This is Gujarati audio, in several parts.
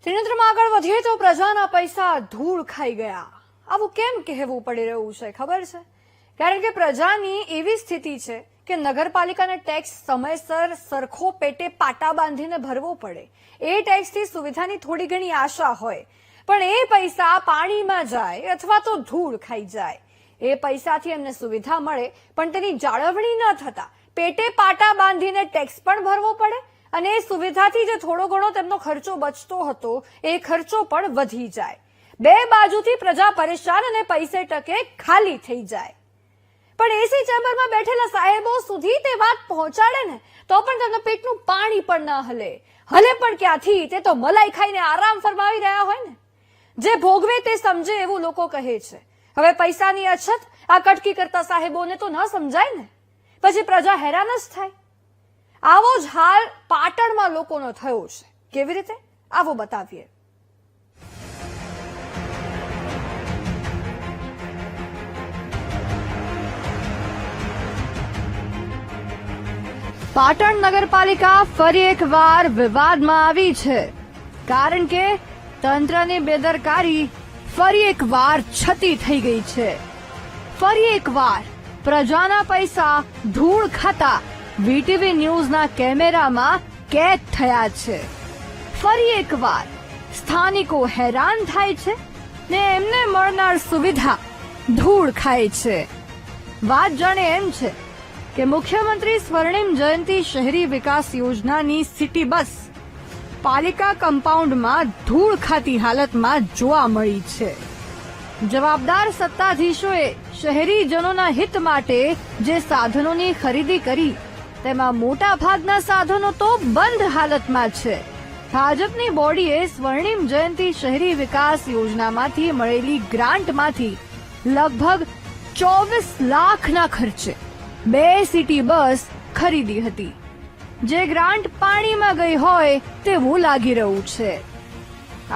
ત્રિનેત્રમાં આગળ વધીએ તો પ્રજાના પૈસા ધૂળ ખાઈ ગયા. આવું કેમ કહેવું પડી રહ્યું છે ખબર છે? કારણ કે પ્રજાની એવી સ્થિતિ છે કે નગરપાલિકાને ટેક્સ સમયસર સરખો પેટે પાટા બાંધીને ભરવો પડે. એ ટેક્સથી સુવિધાની થોડી ઘણી આશા હોય, પણ એ પૈસા પાણીમાં જાય અથવા તો ધૂળ ખાઈ જાય. એ પૈસાથી એમને સુવિધા મળે પણ તેની જાળવણી ન થતા પેટે પાટા બાંધીને ટેક્સ પણ ભરવો પડે અને એ સુવિધાથી જે થોડો ઘણો તેમનો ખર્ચો બચતો હતો એ ખર્ચો પણ વધી જાય. બે બાજુથી પ્રજા પરેશાન અને પૈસે ટકે ખાલી થઈ જાય. પણ એસી ચેમ્બરમાં બેઠેલા સાહેબો સુધી તે વાત પહોંચાડે ને તો પણ તેમના પેટનું પાણી પણ ન હલે. હલે પણ ક્યાંથી? તે તો મલાઈ ખાઈને આરામ ફરમાવી રહ્યા હોય ને. જે ભોગવે તે સમજે એવું લોકો કહે છે. હવે પૈસાની અછત આ કટકી કરતા સાહેબોને તો ન સમજાય ને, પછી પ્રજા હેરાન જ થાય. આવો જ હાલ પાટણમાં લોકોનો થયો છે. કેવી રીતે? આવો બતાવીએ. પાટણ નગરપાલિકા ફરી એકવાર વિવાદમાં આવી છે, કારણ કે તંત્રની બેદરકારી ફરી એકવાર છતી થઈ ગઈ છે. ફરી એકવાર પ્રજાના પૈસા ધૂળ ખાતા વીટીવી ન્યૂઝના કેમેરામાં કેદ થયા છે. ફરી એકવાર સ્થાનિકો હેરાન થાય છે ને એમને મળનાર સુવિધા ધૂળ ખાય છે. વાત જાણે એમ છે કે મુખ્યમંત્રી સ્વર્ણિમ જયંતિ શહેરી વિકાસ યોજનાની સિટી બસ પાલિકા કમ્પાઉન્ડમાં ધૂળ ખાતી હાલતમાં જોવા મળી છે. જવાબદાર સત્તાધીશોએ શહેરીજનોના હિત માટે જે સાધનોની ખરીદી કરી તેમાં મોટા ભાગના સાધનો તો બંધ હાલતમાં છે. ભાજપની બોડીએ સ્વર્ણિમ જયંતિ શહેરી વિકાસ યોજનામાંથી મળેલી ગ્રાન્ટમાંથી લગભગ 24 લાખના ખર્ચે 2 સિટી બસ ખરીદી હતી, જે ગ્રાન્ટ પાણીમાં ગઈ હોય તેવું લાગી રહ્યું છે.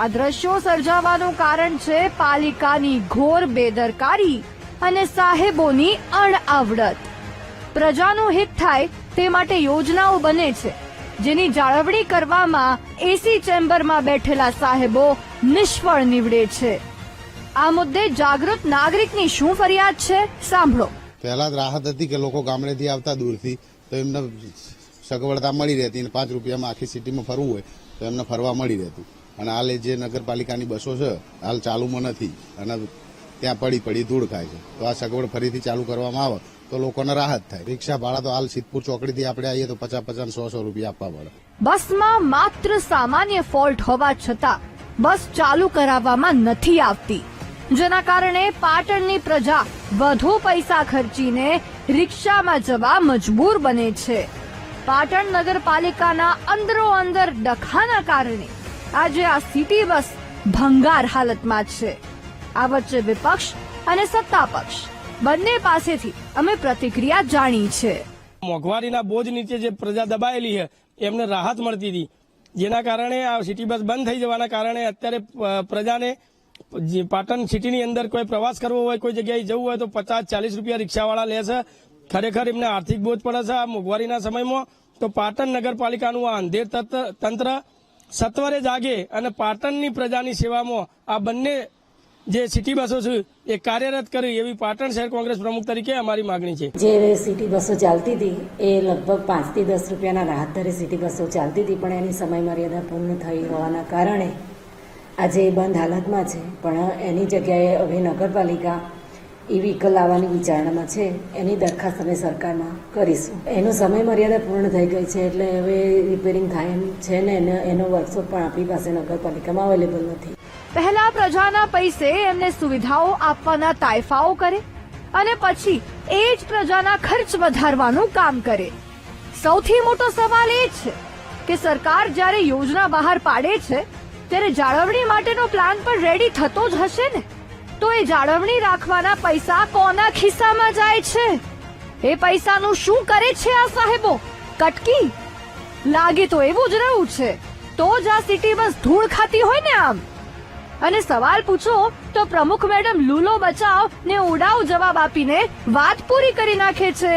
આ દ્રશ્યો સર્જાવાનું કારણ છે પાલિકાની ઘોર બેદરકારી અને સાહેબોની અણઆવડત. પ્રજાનું હિત થાય તે માટે યોજનાઓ બને છે, જેની જાળવણી કરવામાં એસી ચેમ્બરમાં બેઠેલા સાહેબો નિષ્ફળ નીવડે છે. આ મુદ્દે જાગૃત નાગરિકની શું ફરિયાદ છે, સાંભળો. પહેલા રાહત હતી કે લોકો ગામડેથી આવતા દૂરથી તો એમને સગવડતા મળી રહેતી અને 5 રૂપિયામાં આખી સિટીમાં ફરવું હોય તો એમને ફરવા મળી રહેતું. અને હાલ જે નગરપાલિકાની બસો છે હાલ ચાલુમાં નથી અને ત્યાં પડી ધૂળ ખાય છે. તો આ સગવડ ફરીથી ચાલુ કરવામાં આવે તો લોકોને રાહત થાય. રિક્ષા ભાડા તો હાલ સિદ્ધપુર ચોકડીથી આપણે આવીએ તો 50-100 રૂપિયા આપવા પડે. બસમાં માત્ર સામાન્ય ફોલ્ટ હોવા છતાં બસ ચાલુ કરાવવામાં નથી આવતી, જેના કારણે પાટણની પ્રજા વધુ પૈસા ખર્ચીને રિક્ષામાં જવા મજબૂર બને છે. પાટણ નગરપાલિકાના અંદરો અંદર ડખાના કારણે આજે આ સિટી બસ ભંગાર હાલતમાં છે. આ વચ્ચે વિપક્ષ અને સત્તા પક્ષ બંને પાસેથી અમે પ્રતિક્રિયા જાણી છે. મોંઘવારીના બોજ નીચે જે પ્રજા દબાયેલી છે એમને રાહત મળતી હતી, જેના કારણે આ સિટી બસ બંધ થઈ જવાના કારણે અત્યારે પ્રજાને પાટણ સિટીની અંદર કોઈ પ્રવાસ કરવો હોય, કોઈ જગ્યાએ જવું હોય તો 50-40 રૂપિયા રિક્ષાવાળા લે છે. ખરેખર એમને આર્થિક બોજ પડે છે આ મોંઘવારીના સમયમાં. તો પાટણ નગરપાલિકાનું આ અંધેર તંત્ર સત્વરે જાગે અને પાટણની પ્રજાની સેવામાં આ બંને જે સિટી બસો છે એ કાર્યરત કરી એવી પાટણ શહેર કોંગ્રેસ પ્રમુખ તરીકે અમારી માગણી છે. જે સિટી બસો ચાલતી હતી એ લગભગ 5 થી 10 રૂપિયાના રાહત દરે સિટી બસો ચાલતી હતી, પણ એની સમય મર્યાદા પૂર્ણ થઈ હોવાના કારણે આજે બંધ હાલતમાં છે. પણ એની જગ્યાએ હવે નગરપાલિકા ઈ વ્હીકલ લાવવાની વિચારણામાં છે. એની દરખાસ્ત અમે સરકારમાં કરીશું. એનો સમય મર્યાદા પૂર્ણ થઈ ગઈ છે એટલે હવે રિપેરિંગ થાય એમ છે ને એનો વર્કશોપ પણ આપણી પાસે નગરપાલિકામાં અવેલેબલ નથી. પહેલા પ્રજાના પૈસે એમને સુવિધાઓ આપવાના તાયફાઓ કરે અને પછી એ જ પ્રજાના ખર્ચ વધારવાનું કામ કરે. સૌથી મોટો સવાલ એ છે કે સરકાર જ્યારે યોજના બહાર પાડે છે ત્યારે જાળવણી માટેનો પ્લાન પણ રેડી થતો જ હશે ને. તો એ જાળવણી રાખવાના પૈસા કોના ખિસ્સામાં જાય છે? એ પૈસાનું શું કરે છે આ સાહેબો? કટકી? લાગે તો એવું જ રહ્યું છે. તો જ આ સિટી બસ ધૂળ ખાતી હોય ને આમ. અને સવાલ પૂછો તો પ્રમુખ મેડમ લૂલો બચાવ ને ઉડાવ જવાબ આપીને વાત પૂરી કરી નાખે છે.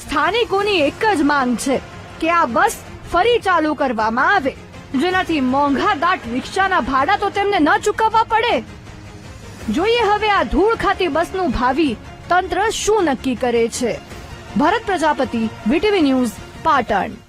સ્થાનિકોની એક જ માંગ છે કે આ બસ ફરી ચાલુ કરવામાં આવે જેનાથી મોંઘા દાટ રિક્ષાના ભાડા તો તેમને ન ચૂકવવા પડે. જોઈએ હવે આ ધૂળ ખાતી બસનું ભાવિ તંત્ર શું નક્કી કરે છે. ભરત પ્રજાપતિ, વીટીવી ન્યૂઝ, પાટણ.